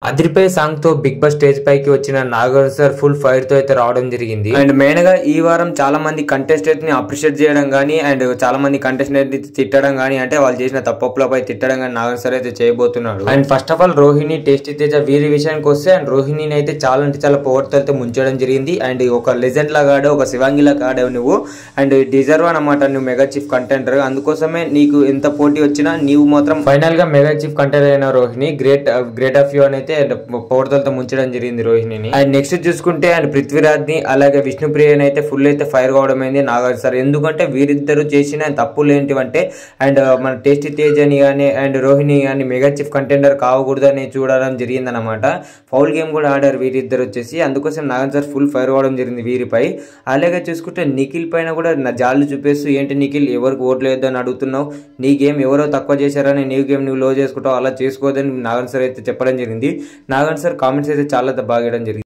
అదిరిపోయే సాంగ్ తో big boss stage పైకి వచ్చిన నాగార్జున సార్ ఫుల్ ఫైర్ తో అయితే రావడం జరిగింది. అండ్ మెయిన్ గా ఈ వారం చాలా మంది కంటెస్టెంట్ ని అప్రిషియేట్ చేయడం గానీ అండ్ చాలా మంది కంటెస్టెంట్ ని తిట్టడం గానీ అంటే వాళ్ళు చేసిన తప్పులపై తిట్టడం గానీ నాగార్జున సార్ అయితే చేయబోతున్నాడు. And first of all Rohini, tasty Teja వీరి విషయానికి వస్తే అండ్ రోహిణిని అయితే చాలా అంటే చాలా పొగడ్తలతో అయితే ముంచడం జరిగింది. అండ్ ఒక లెజెండ్ లాగా ఆడావు, ఒక శివాంగి లాగా ఆడావు నువ్వు. అండ్ డిజర్వ్ అనమాట నువ్వు మెగా చీఫ్ కంటెంటర్. అందుకోసమే నీకు ఎంత పోటీ వచ్చినా నీవు మాత్రం ఫైనల్ గా మెగా చీఫ్ కంటెంటర్ అయిన రోహిణి గ్రేట్ ఆఫ్ యూ అని అయితే పౌడర్లతో ముంచడం జరిగింది రోహిణిని. అండ్ నెక్స్ట్ చూసుకుంటే అండ్ పృథ్వీరాజ్ ని అలాగే విష్ణుప్రియని అయితే ఫుల్ అయితే ఫైర్ కావడం అయింది నాగార్జున సార్. ఎందుకంటే వీరిద్దరు చేసిన తప్పులు ఏంటివంటే అండ్ మన టేస్టీ తేజ్ అని కానీ అండ్ రోహిణి కానీ మెగా చీఫ్ కంటెండర్ కావకూడదని చూడడం జరిగింది అనమాట. ఫౌల్ గేమ్ కూడా ఆడారు వీరిద్దరు వచ్చేసి. అందుకోసం నాగార్జున సార్ ఫుల్ ఫైర్ కావడం జరిగింది వీరిపై. అలాగే చూసుకుంటే నిఖిల్ పైన కూడా నా జాళ్ళు చూపేస్తూ ఏంటి నిఖిల్ ఎవరికి ఓట్లు వేద్దని అడుగుతున్నావు, నీ గేమ్ ఎవరో తక్కువ చేశారని నీ గేమ్ నువ్వు లో చేసుకుంటావు, అలా చేసుకోవద్దని నాగార్జున సార్ అయితే చెప్పడం జరిగింది. నాగార్జున సార్ కామెంట్స్ అయితే చాలా బాగా వేయడం జరిగింది.